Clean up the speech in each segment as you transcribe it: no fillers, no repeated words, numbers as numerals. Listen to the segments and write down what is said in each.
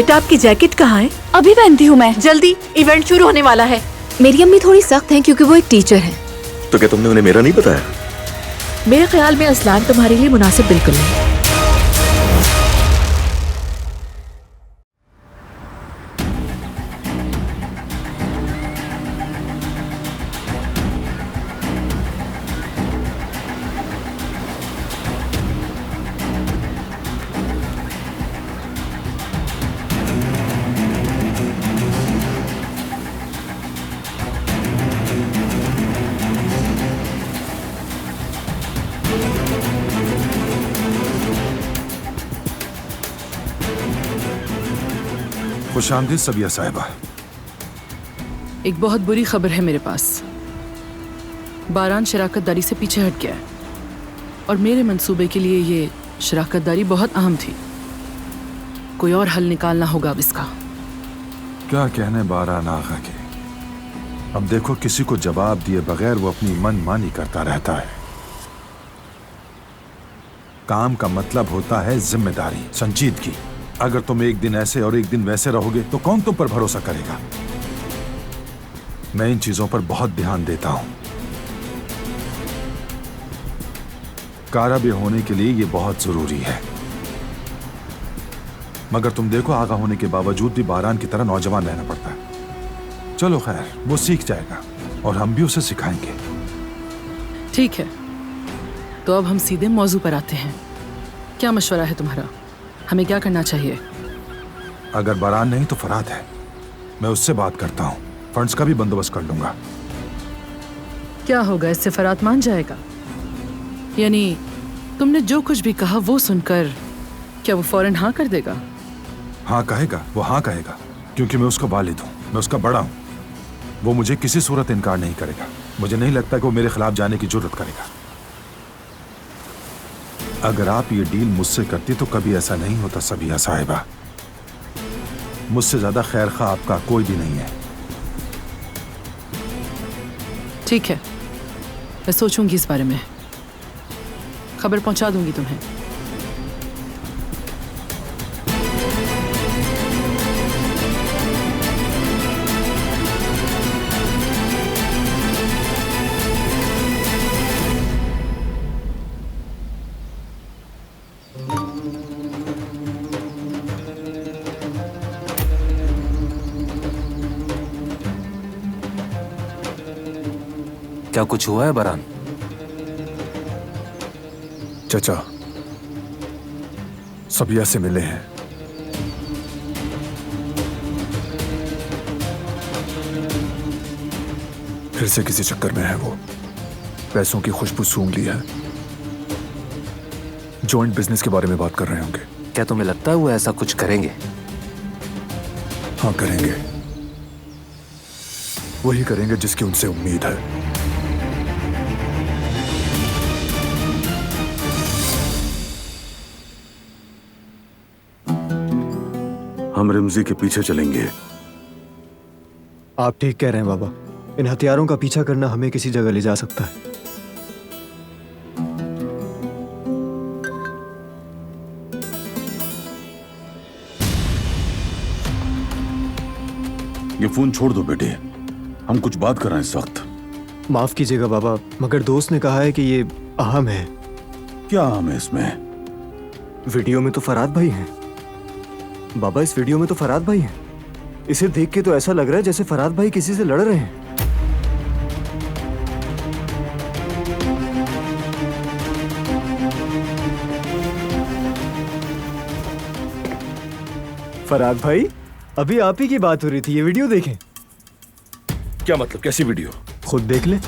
बेटा आपकी जैकेट कहाँ है? अभी पहनती हूँ मैं। जल्दी, इवेंट शुरू होने वाला है। मेरी अम्मी थोड़ी सख्त हैं क्योंकि वो एक टीचर है। तो क्या तुमने उन्हें मेरा नहीं बताया? मेरे ख्याल में असलान तुम्हारे लिए मुनासिब बिल्कुल नहीं। खुशामदीद सबिया साहिबा। एक बहुत बुरी खबर है मेरे पास। बारान शराकत दारी से पीछे हट गया है और मेरे मंसूबे के लिए ये शराकत दारी बहुत अहम थी। कोई और हल निकालना होगा अब इसका। क्या कहने बारान आगा के। अब देखो, किसी को जवाब दिए बगैर वो अपनी मनमानी करता रहता है। काम का मतलब होता है जिम्मेदारी, संजीदगी। अगर तुम एक दिन ऐसे और एक दिन वैसे रहोगे तो कौन तुम पर भरोसा करेगा? मैं इन चीजों पर बहुत ध्यान देता हूं। काराबे होने के लिए ये बहुत जरूरी है। मगर तुम देखो, आगा होने के बावजूद भी बारान की तरह नौजवान रहना पड़ता है। चलो खैर, वो सीख जाएगा और हम भी उसे सिखाएंगे। ठीक है, तो अब हम सीधे मौजू पर आते हैं। क्या मशवरा है तुम्हारा? हमें क्या करना चाहिए? अगर बारान नहीं तो फरात है। मैं उससे बात करता हूँ, फंड्स का भी बंदोबस्त कर लूंगा। क्या होगा इससे? फरात मान जाएगा? यानी तुमने जो कुछ भी कहा वो सुनकर क्या वो फौरन हाँ कर देगा? हाँ कहेगा, वो हाँ कहेगा, क्योंकि मैं उसका वालिद हूँ, मैं उसका बड़ा हूँ। वो मुझे किसी सूरत इनकार नहीं करेगा। मुझे नहीं लगता कि वो मेरे खिलाफ जाने की जुर्रत करेगा। अगर आप ये डील मुझसे करती तो कभी ऐसा नहीं होता सबिया साहिबा। मुझसे ज्यादा खैर खा आपका कोई भी नहीं है। ठीक है, मैं सोचूंगी इस बारे में। खबर पहुंचा दूंगी तुम्हें। क्या कुछ हुआ है बारान? चचा सबिया से मिले हैं। फिर से किसी चक्कर में है वो। पैसों की खुशबू सूंघ ली है। जॉइंट बिजनेस के बारे में बात कर रहे होंगे। क्या तुम्हें लगता है वो ऐसा कुछ करेंगे? हाँ करेंगे। वही करेंगे जिसकी उनसे उम्मीद है। हम रिमजी के पीछे चलेंगे। आप ठीक कह रहे हैं बाबा। इन हथियारों का पीछा करना हमें किसी जगह ले जा सकता है। ये फोन छोड़ दो बेटे, हम कुछ बात कर रहे हैं इस वक्त। माफ कीजिएगा बाबा, मगर दोस्त ने कहा है कि ये अहम है। क्या अहम है इसमें? वीडियो में तो फराद भाई हैं। बाबा, इस वीडियो में तो फराद भाई हैं। इसे देख के तो ऐसा लग रहा है जैसे फराद भाई किसी से लड़ रहे हैं। फराद भाई, अभी आप ही की बात हो रही थी। ये वीडियो देखें। क्या मतलब? कैसी वीडियो? खुद देख ले।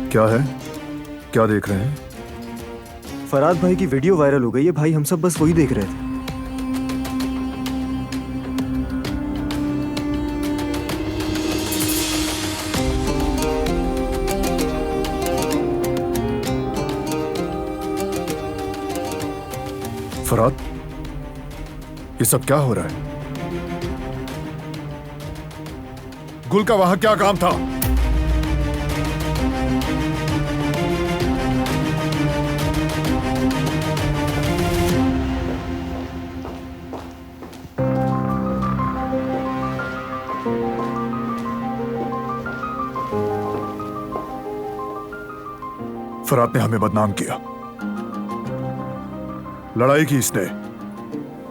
क्या है? क्या देख रहे हैं? फराद भाई की वीडियो वायरल हो गई है भाई। हम सब बस वही देख रहे थे। फराद, ये सब क्या हो रहा है? गुल का वहां क्या काम था? फरात ने हमें बदनाम किया, लड़ाई की इसने,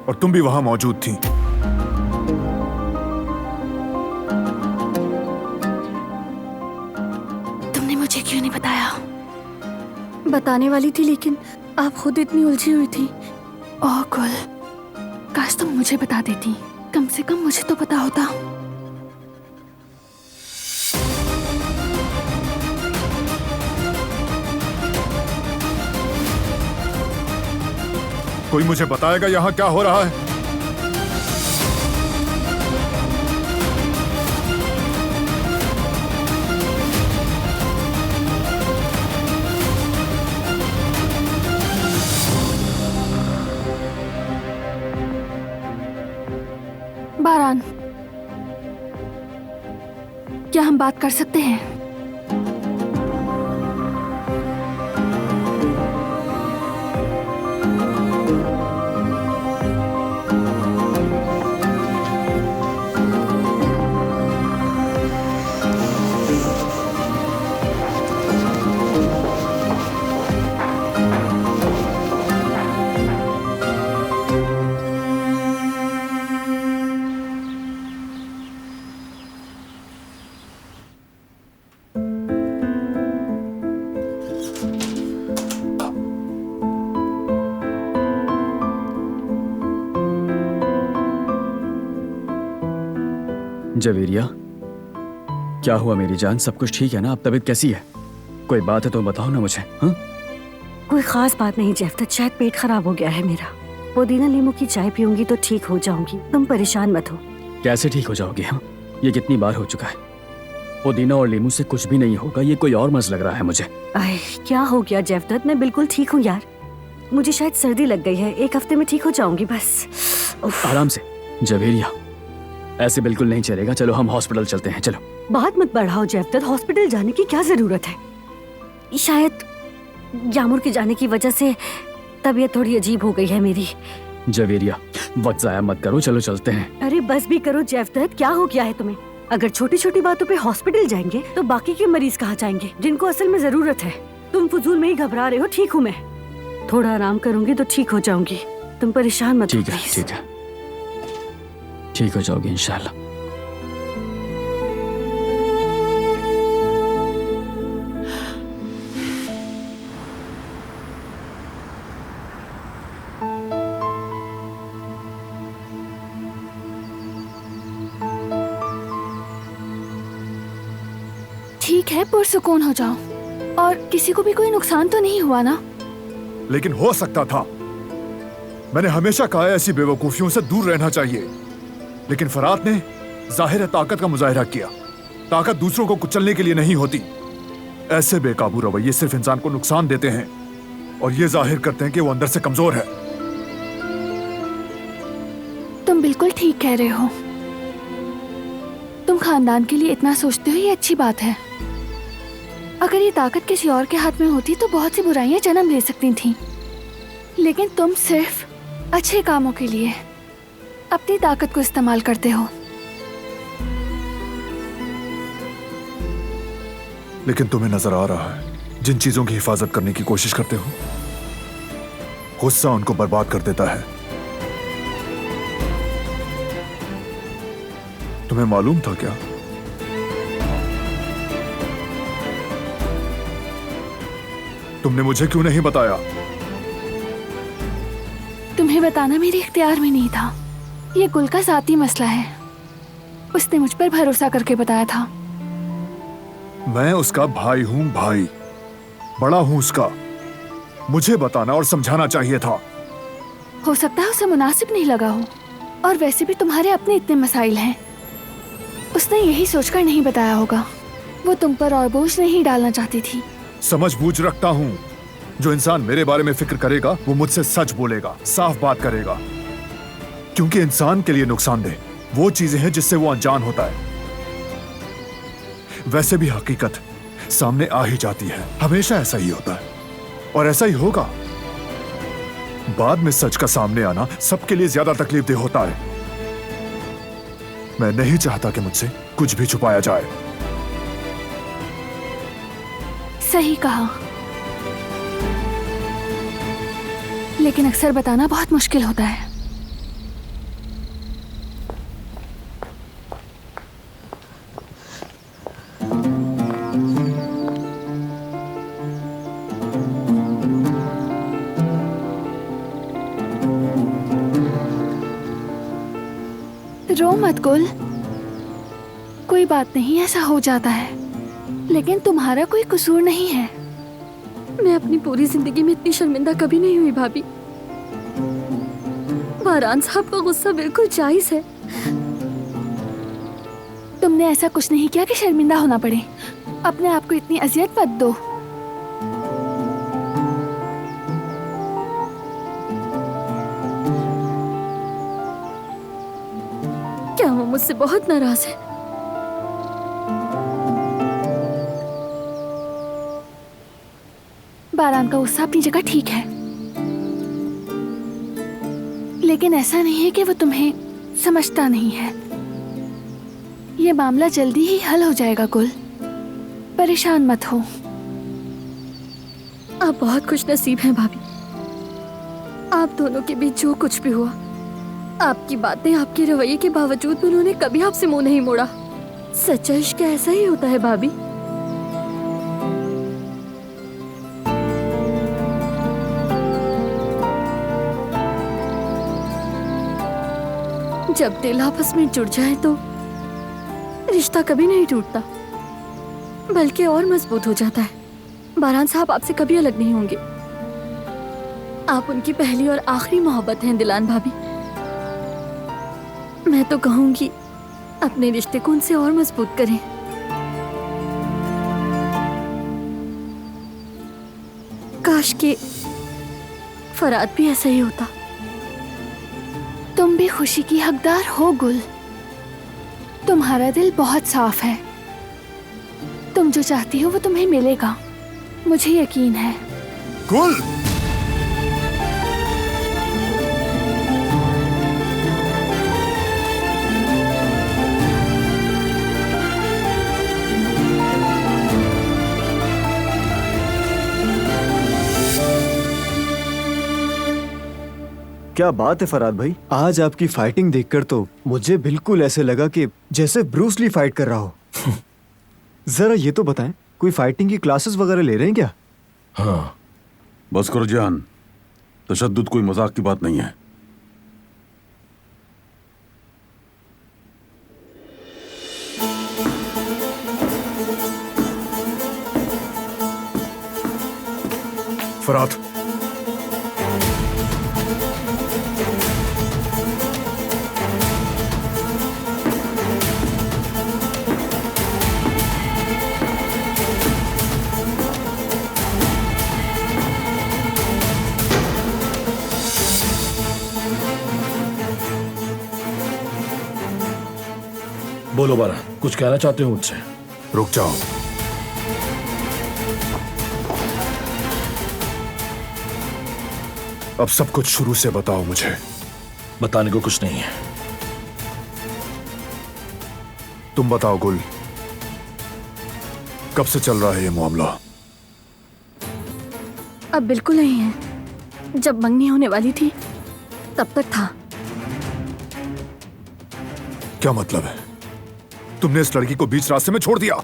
और तुम भी वहां मौजूद थी। तुमने मुझे क्यों नहीं बताया? बताने वाली थी लेकिन आप खुद इतनी उलझी हुई थी। ओह गुल, काश तुम मुझे बता देती, कम से कम मुझे तो पता होता। कोई मुझे बताएगा यहां क्या हो रहा है? बारान, क्या हम बात कर सकते हैं? जवेरिया, क्या हुआ मेरी जान? सब कुछ ठीक है ना? अब तबीयत कैसी है? कोई बात है तो बताओ ना मुझे। हाँ, कोई खास बात नहीं जेफ्ता, शायद पेट खराब हो गया है मेरा। पुदीना नींबू की चाय पीऊंगी तो ठीक हो जाऊंगी, तुम परेशान मत हो। कैसे ठीक हो जाओगी? हाँ, ये कितनी बार हो चुका है। पुदीना और नींबू से कुछ भी नहीं होगा, ये कोई और मर्ज लग रहा है मुझे। आए, क्या हो गया जेफ्ता? मैं बिल्कुल ठीक हूँ यार, मुझे शायद सर्दी लग गई है, 1 हफ्ते में ठीक हो जाऊंगी बस। आराम से जवेरिया, ऐसे बिल्कुल नहीं चलेगा। चलो हम हॉस्पिटल चलते हैं, चलो। बात मत बढ़ाओ जेफ्ता, हॉस्पिटल जाने की क्या जरूरत है? शायद यामुर के जाने की वजह से तबीयत थोड़ी अजीब हो गई है मेरी। जवेरिया, वक्त जाया मत करो, चलो चलते हैं। अरे बस भी करो जेफ्ता, क्या हो गया है तुम्हें? अगर छोटी छोटी बातों पे हॉस्पिटल जाएंगे तो बाकी के मरीज कहाँ जाएंगे जिनको असल में जरूरत है? तुम फजूल में ही घबरा रहे हो। ठीक हूँ मैं, थोड़ा आराम करूंगी तो ठीक हो जाऊंगी, तुम परेशान मत हो। ठीक है, ठीक है, ठीक हो जाओगी इंशाल्लाह। ठीक है, पुरसुकून हो जाओ, और किसी को भी कोई नुकसान तो नहीं हुआ ना? लेकिन हो सकता था। मैंने हमेशा कहा है ऐसी बेवकूफियों से दूर रहना चाहिए, लेकिन फरात ने जाहिर ताकत का मुजाहिरा किया। ताकत दूसरों को कुचलने के लिए नहीं होती। ऐसे बेकाबू रवैये सिर्फ इंसान को नुकसान देते हैं और ये जाहिर करते हैं कि वो अंदर से कमजोर है। तुम बिल्कुल ठीक कह रहे हो। तुम खानदान के लिए इतना सोचते हो, ये अच्छी बात है। अगर ये ताकत किसी और के हाथ में होती तो बहुत सी बुराइयां जन्म ले सकती थीं। लेकिन तुम सिर्फ अच्छे कामों के लिए अपनी ताकत को इस्तेमाल करते हो। लेकिन तुम्हें नजर आ रहा है, जिन चीजों की हिफाजत करने की कोशिश करते हो, गुस्सा उनको बर्बाद कर देता है। तुम्हें मालूम था क्या? तुमने मुझे क्यों नहीं बताया? तुम्हें बताना मेरे इख्तियार में नहीं था। ये गुल का ज़ाती मसला है, उसने मुझ पर भरोसा करके बताया था। मैं उसका भाई हूं, भाई बड़ा हूं उसका। मुझे बताना और समझाना चाहिए था। हो सकता है उसे मुनासिब नहीं लगा हो, और वैसे भी तुम्हारे अपने इतने मसाइल हैं। उसने यही सोचकर नहीं बताया होगा। वो तुम पर और बोझ नहीं डालना चाहती थी। समझ बूझ रखता हूं। जो इंसान मेरे बारे में फिक्र करेगा वो मुझसे सच बोलेगा, साफ बात करेगा, क्योंकि इंसान के लिए नुकसानदेह वो चीजें हैं जिससे वो अनजान होता है। वैसे भी हकीकत सामने आ ही जाती है। हमेशा ऐसा ही होता है और ऐसा ही होगा। बाद में सच का सामने आना सबके लिए ज्यादा तकलीफदेह होता है। मैं नहीं चाहता कि मुझसे कुछ भी छुपाया जाए। सही कहा, लेकिन अक्सर बताना बहुत मुश्किल होता है। रो मत गुल, कोई बात नहीं, ऐसा हो जाता है, लेकिन तुम्हारा कोई कसूर नहीं है। मैं अपनी पूरी जिंदगी में इतनी शर्मिंदा कभी नहीं हुई भाभी। बारान साहब का गुस्सा बिल्कुल जायज है। तुमने ऐसा कुछ नहीं किया कि शर्मिंदा होना पड़े। अपने आप को इतनी अजियत मत दो। क्या वो मुझसे बहुत नाराज है? बारान का गुस्सा अपनी जगह ठीक है, लेकिन ऐसा नहीं है कि वो तुम्हें समझता नहीं है। ये मामला जल्दी ही हल हो जाएगा गुल, परेशान मत हो। आप बहुत खुश नसीब हैं भाभी। आप दोनों के बीच जो कुछ भी हुआ, आपकी बातें, आपके रवैये के बावजूद भी उन्होंने कभी आपसे मुंह नहीं मोड़ा। सच्चा इश्क ऐसा ही होता है भाभी। जब दिल आपस में जुड़ जाए तो रिश्ता कभी नहीं टूटता, बल्कि और मजबूत हो जाता है। बारान साहब आपसे कभी अलग नहीं होंगे। आप उनकी पहली और आखिरी मोहब्बत हैं दिलान भाभी। मैं तो कहूंगी अपने रिश्ते को उनसे और मजबूत करें। काश के फराद भी ऐसा ही होता। तुम भी खुशी की हकदार हो गुल। तुम्हारा दिल बहुत साफ है। तुम जो चाहती हो वो तुम्हें मिलेगा, मुझे यकीन है। गुल, क्या बात है फराद भाई, आज आपकी फाइटिंग देखकर तो मुझे बिल्कुल ऐसे लगा कि जैसे ब्रूस ली फाइट कर रहा हो। जरा ये तो बताएं, कोई फाइटिंग की क्लासेस वगैरह ले रहे हैं क्या? हाँ, बस करो जान, तशद्दुद कोई मजाक की बात नहीं है। फराद, बोलो बारा, कुछ कहना चाहते हो मुझसे? रुक जाओ। अब सब कुछ शुरू से बताओ मुझे। बताने को कुछ नहीं है। तुम बताओ गुल, कब से चल रहा है ये मामला? अब बिल्कुल नहीं है। जब मंगनी होने वाली थी तब तक था। क्या मतलब है? तुमने इस लड़की को बीच रास्ते में छोड़ दिया?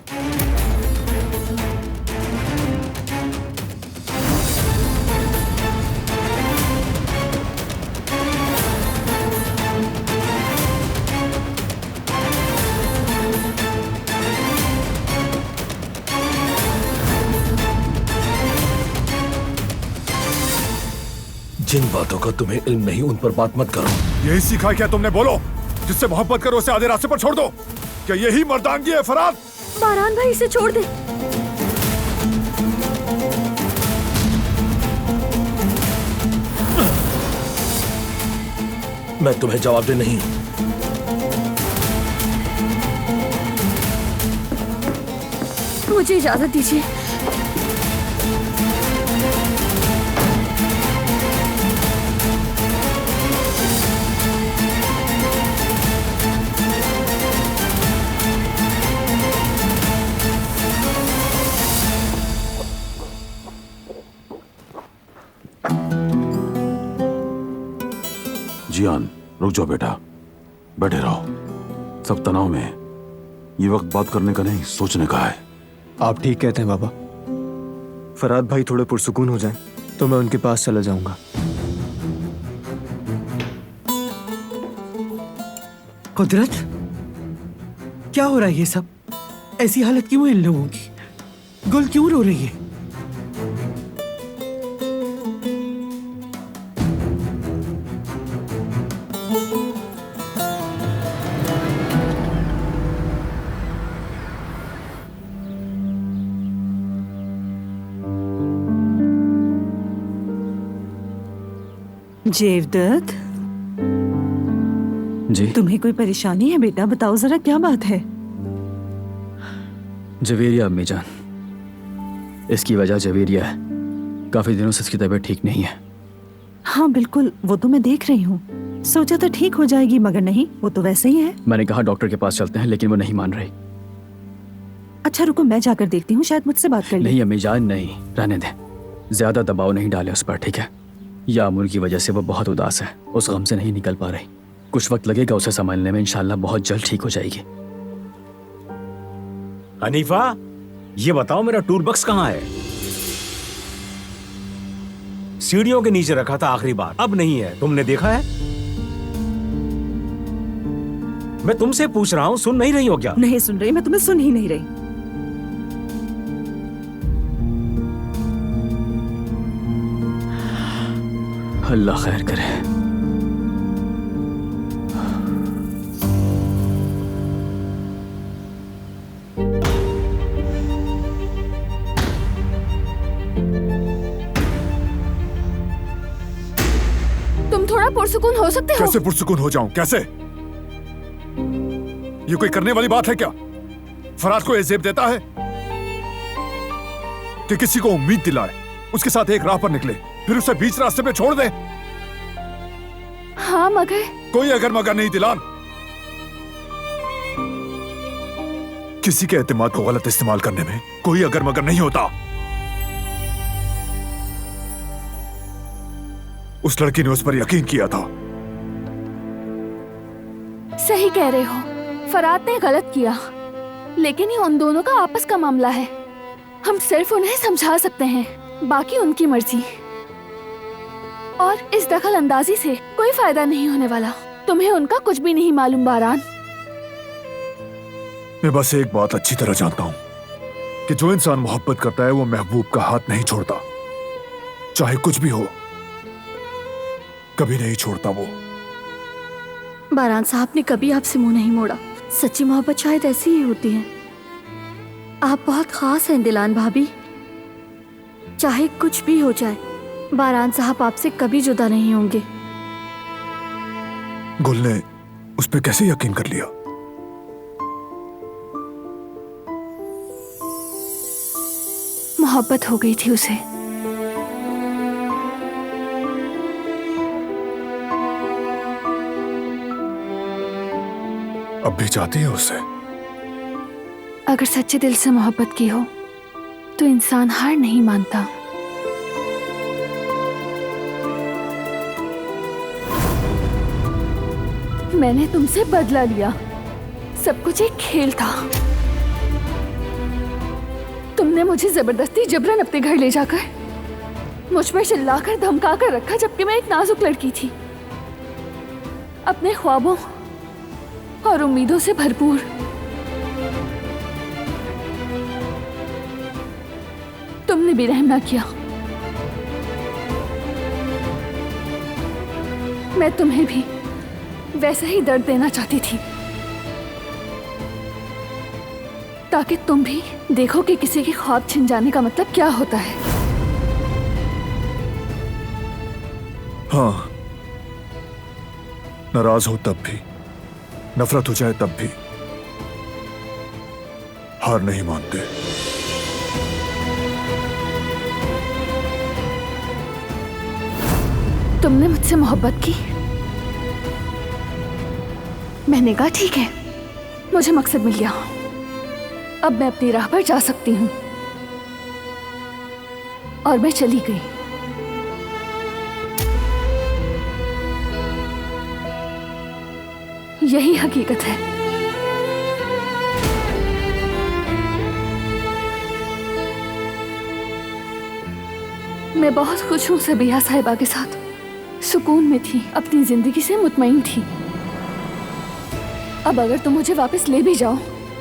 जिन बातों का तुम्हें इल्म नहीं उन पर बात मत करो। यही सीखा क्या तुमने? बोलो, जिससे मोहब्बत करो उसे आधे रास्ते पर छोड़ दो। क्या यही मर्दानगी है फराद? बारान भाई, इसे छोड़ दे। मैं तुम्हें जवाब दे नहीं। मुझे इजाजत दीजिए। जियान, रुक जाओ बेटा, बैठे रहो। सब तनाव में है। ये वक्त बात करने का नहीं, सोचने का है। आप ठीक कहते हैं बाबा। फराद भाई थोड़े पुरसुकून हो जाएं तो मैं उनके पास चला जाऊंगा। कुदरत, क्या हो रहा है ये सब? ऐसी हालत क्यों है इन लोगों की? गुल क्यों रो रही है? जेवदत्त, जी तुम्हें कोई परेशानी है बेटा? बताओ जरा, क्या बात है? जवेरिया अम्मी जान, इसकी वजह जवेरिया है। काफी दिनों से इसकी तबीयत ठीक नहीं है। हाँ बिल्कुल, वो तो मैं देख रही हूँ। सोचा था ठीक हो जाएगी, मगर नहीं, वो तो वैसे ही है। मैंने कहा डॉक्टर के पास चलते हैं, लेकिन वो नहीं मान रही। अच्छा रुको, मैं जाकर देखती हूँ, शायद मुझसे बात कर ले। नहीं अम्मी जान, नहीं, रहने दें। ज्यादा दबाव नहीं डाले उस पर, ठीक है? यामुर की वजह से वो बहुत उदास है, उस गम से नहीं निकल पा रही। कुछ वक्त लगेगा उसे संभालने में, इंशाल्लाह बहुत जल्द ठीक हो जाएगी। हनीफा, ये बताओ मेरा टूल बॉक्स कहाँ है? सीढ़ियों के नीचे रखा था आखिरी बार, अब नहीं है। तुमने देखा है? मैं तुमसे पूछ रहा हूँ, सुन नहीं रही हो क्या? नहीं सुन रही, मैं तुम्हें सुन ही नहीं रही। अल्लाह खैर करे। तुम थोड़ा पुरसुकून हो सकते हो? कैसे पुरसुकून हो जाऊं? कैसे? ये कोई करने वाली बात है क्या? फराज को ये जेब देता है कि किसी को उम्मीद दिलाए, उसके साथ एक राह पर निकले, फिर उसे बीच रास्ते पे छोड़ दे? हाँ मगर कोई अगर मगर नहीं दिलान। किसी के एतमाद को गलत इस्तेमाल करने में कोई अगर मगर नहीं होता। उस लड़की ने उस पर यकीन किया था। सही कह रहे हो, फराद ने गलत किया, लेकिन ये उन दोनों का आपस का मामला है। हम सिर्फ उन्हें समझा सकते हैं, बाकी उनकी मर्जी। और इस दखल अंदाजी से कोई फायदा नहीं होने वाला। तुम्हें उनका कुछ भी नहीं मालूम बारान। मैं बस एक बात अच्छी तरह जानता हूं कि जो इंसान मोहब्बत करता है वो महबूब का हाथ नहीं छोड़ता, चाहे कुछ भी हो, कभी नहीं छोड़ता वो। बारान साहब ने कभी आपसे मुंह नहीं मोड़ा। सच्ची मोहब्बत शायद ऐसी ही होती है। आप बहुत खास हैं दिलान भाभी। चाहे कुछ भी हो जाए, बारान साहब आपसे कभी जुदा नहीं होंगे। गुल ने उस पर कैसे यकीन कर लिया? मोहब्बत हो गई थी उसे। अब भी चाहती है उसे? अगर सच्चे दिल से मोहब्बत की हो तो इंसान हार नहीं मानता। मैंने तुमसे बदला लिया, सब कुछ एक खेल था। तुमने मुझे जबरदस्ती जबरन अपने घर ले जाकर मुझ पर चिल्लाकर धमकाकर रखा, जबकि मैं एक नाजुक लड़की थी, अपने ख्वाबों और उम्मीदों से भरपूर। तुमने भी रहम ना किया। मैं तुम्हें भी वैसा ही दर्द देना चाहती थी, ताकि तुम भी देखो कि किसी के ख्वाब छिन जाने का मतलब क्या होता है। हाँ, नाराज हो तब भी, नफरत हो जाए तब भी हार नहीं मानते। तुमने मुझसे मोहब्बत की। मैंने कहा ठीक है, मुझे मकसद मिल गया, अब मैं अपनी राह पर जा सकती हूँ। और मैं चली गई। यही हकीकत है। मैं बहुत खुश हूँ सबिया साहिबा के साथ, सुकून में थी, अपनी जिंदगी से मुतमईन थी। अब अगर तुम मुझे वापस ले भी जाओ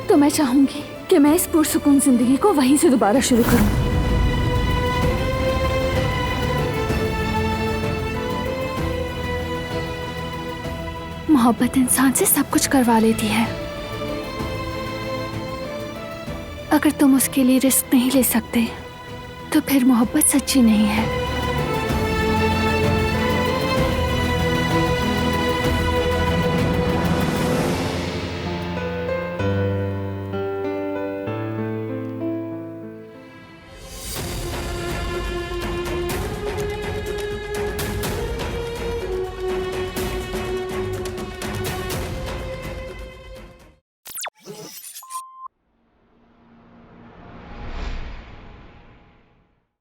तो मैं चाहूंगी कि मैं इस पुरसुकून जिंदगी को वहीं से दोबारा शुरू करूं। मोहब्बत इंसान से सब कुछ करवा लेती है। अगर तुम उसके लिए रिस्क नहीं ले सकते तो फिर मोहब्बत सच्ची नहीं है।